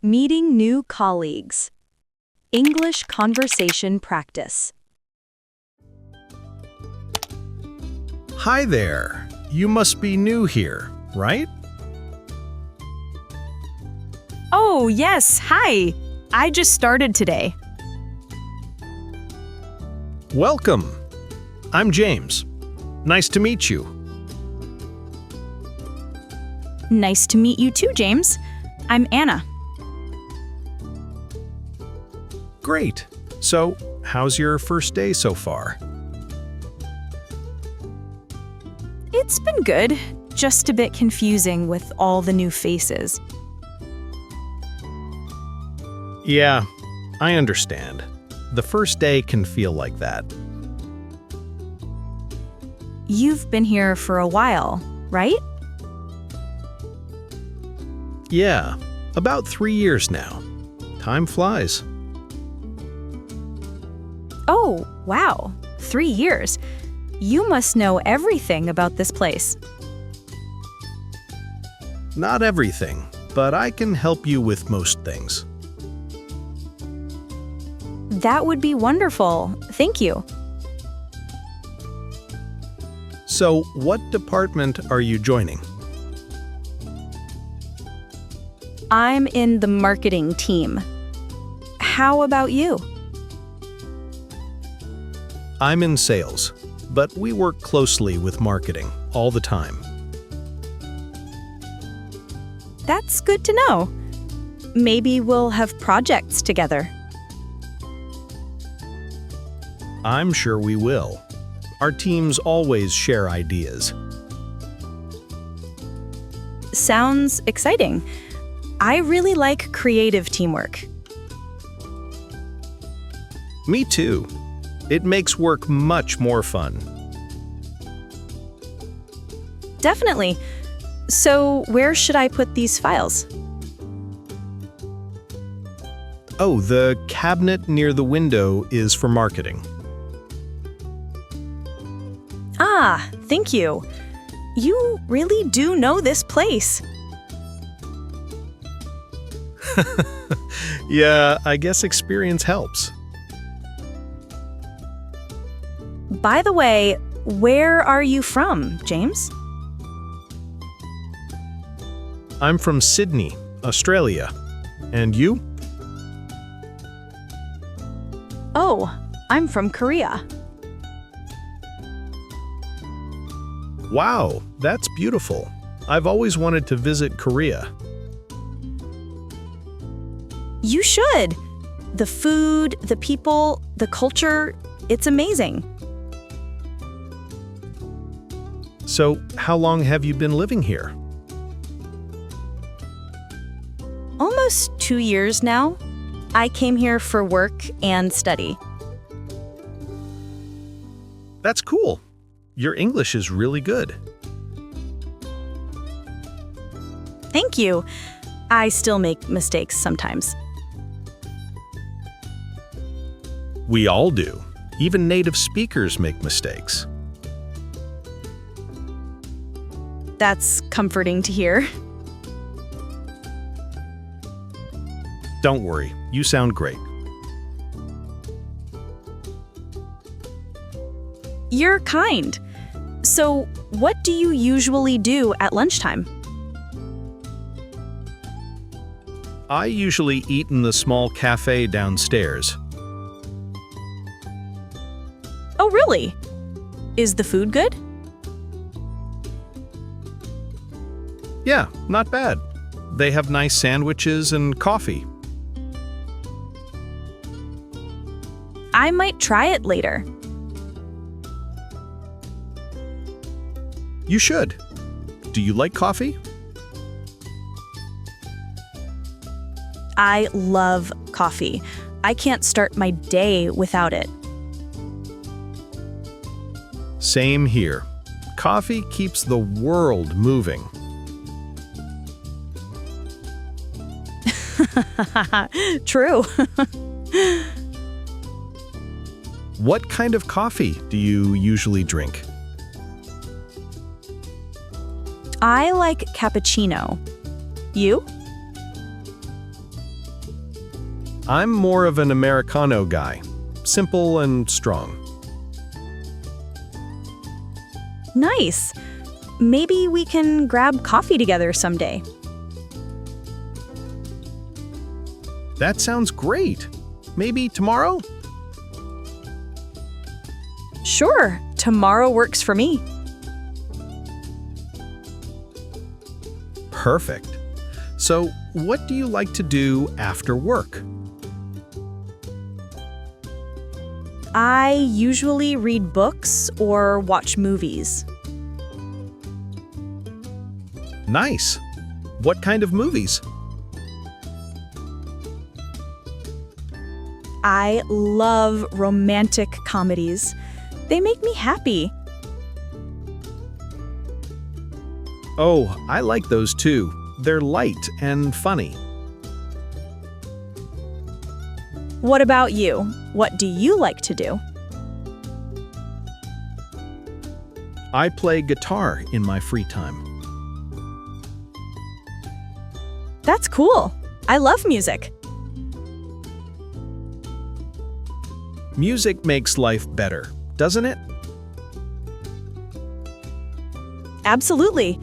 Meeting new colleagues. English conversation practice. Hi there. You must be new here, right? Oh, yes, hi. I just started today. Welcome. I'm James. Nice to meet you. Nice to meet you too, James. I'm Anna. Great. So, how's your first day so far? It's been good, just a bit confusing with all the new faces. Yeah, I understand. The first day can feel like that. You've been here for a while, right? Yeah, about 3 years now. Time flies. Oh, wow. 3 years. You must know everything about this place. Not everything, but I can help you with most things. That would be wonderful. Thank you. So, what department are you joining? I'm in the marketing team. How about you? I'm in sales, but we work closely with marketing all the time. That's good to know. Maybe we'll have projects together. I'm sure we will. Our teams always share ideas. Sounds exciting. I really like creative teamwork. Me too. It makes work much more fun. Definitely. So, where should I put these files? Oh, the cabinet near the window is for marketing. Ah, thank you. You really do know this place. Yeah, I guess experience helps. By the way, where are you from, James? I'm from Sydney, Australia. And you? Oh, I'm from Korea. Wow, that's beautiful. I've always wanted to visit Korea. You should. The food, the people, the culture, it's amazing. So, how long have you been living here? Almost 2 years now. I came here for work and study. That's cool. Your English is really good. Thank you. I still make mistakes sometimes. We all do. Even native speakers make mistakes. That's comforting to hear. Don't worry, you sound great. You're kind. So, what do you usually do at lunchtime? I usually eat in the small cafe downstairs. Oh, really? Is the food good? Yeah, not bad. They have nice sandwiches and coffee. I might try it later. You should. Do you like coffee? I love coffee. I can't start my day without it. Same here. Coffee keeps the world moving. True. What kind of coffee do you usually drink? I like cappuccino. You? I'm more of an Americano guy. Simple and strong. Nice. Maybe we can grab coffee together someday. That sounds great. Maybe tomorrow? Sure, tomorrow works for me. Perfect. So, what do you like to do after work? I usually read books or watch movies. Nice. What kind of movies? I love romantic comedies. They make me happy. Oh, I like those too. They're light and funny. What about you? What do you like to do? I play guitar in my free time. That's cool. I love music. Music makes life better, doesn't it? Absolutely.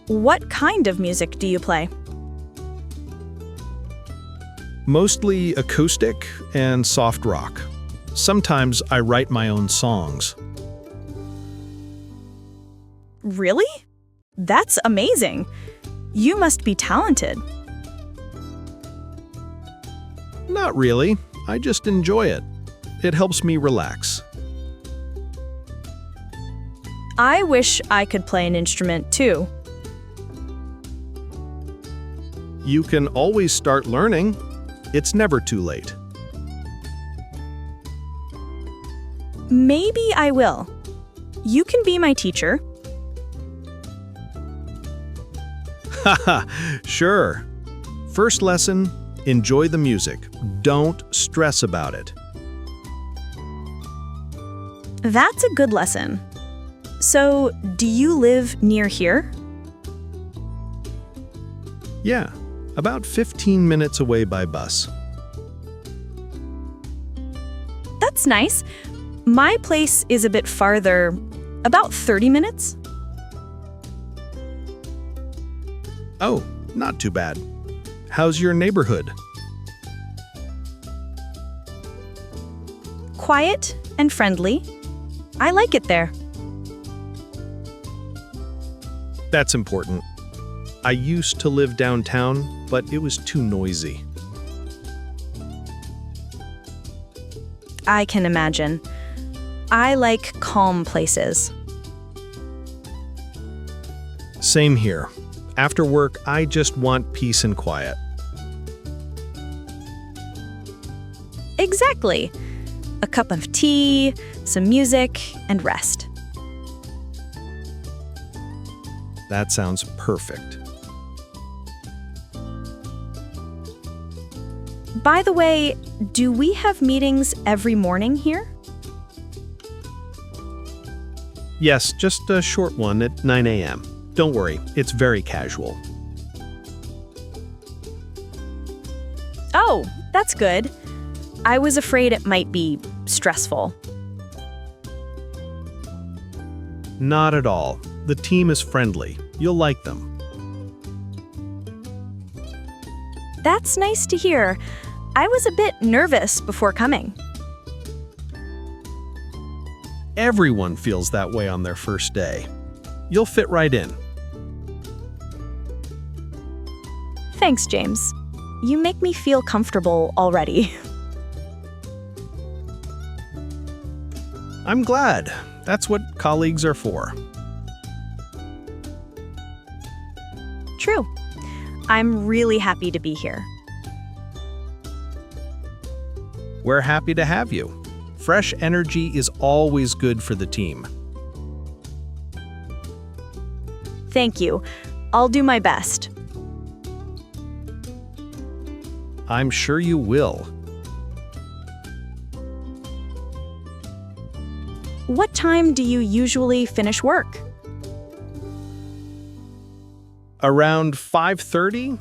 What kind of music do you play? Mostly acoustic and soft rock. Sometimes I write my own songs. Really? That's amazing. You must be talented. Not really. I just enjoy it. It helps me relax. I wish I could play an instrument too. You can always start learning. It's never too late. Maybe I will. You can be my teacher. Haha, sure. First lesson, enjoy the music. Don't stress about it. That's a good lesson. So, do you live near here? Yeah, about 15 minutes away by bus. That's nice. My place is a bit farther, about 30 minutes. Oh, not too bad. How's your neighborhood? Quiet and friendly. I like it there. That's important. I used to live downtown, but it was too noisy. I can imagine. I like calm places. Same here. After work, I just want peace and quiet. Exactly. A cup of tea, some music, and rest. That sounds perfect. By the way, do we have meetings every morning here? Yes, just a short one at 9 a.m. Don't worry, it's very casual. Oh, that's good. I was afraid it might be stressful. Not at all. The team is friendly. You'll like them. That's nice to hear. I was a bit nervous before coming. Everyone feels that way on their first day. You'll fit right in. Thanks, James. You make me feel comfortable already. I'm glad. That's what colleagues are for. True. I'm really happy to be here. We're happy to have you. Fresh energy is always good for the team. Thank you. I'll do my best. I'm sure you will. What time do you usually finish work? Around 5:30,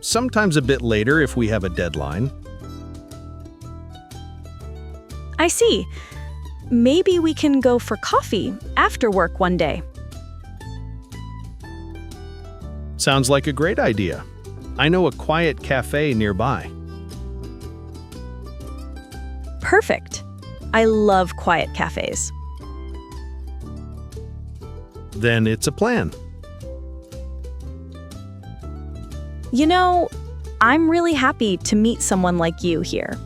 sometimes a bit later if we have a deadline. I see. Maybe we can go for coffee after work one day. Sounds like a great idea. I know a quiet cafe nearby. Perfect. I love quiet cafes. Then it's a plan. You know, I'm really happy to meet someone like you here.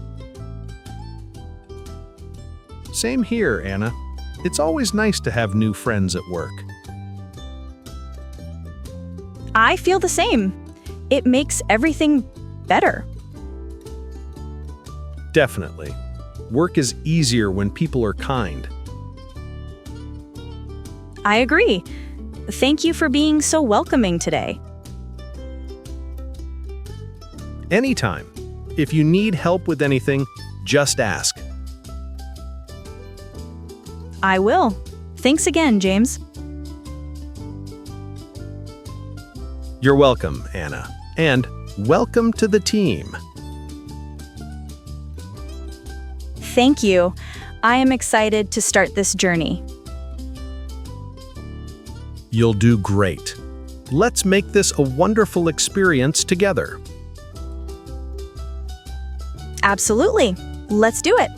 Same here, Anna. It's always nice to have new friends at work. I feel the same. It makes everything better. Definitely. Work is easier when people are kind. I agree. Thank you for being so welcoming today. Anytime. If you need help with anything, just ask. I will. Thanks again, James. You're welcome, Anna. And welcome to the team. Thank you. I am excited to start this journey. You'll do great. Let's make this a wonderful experience together. Absolutely. Let's do it.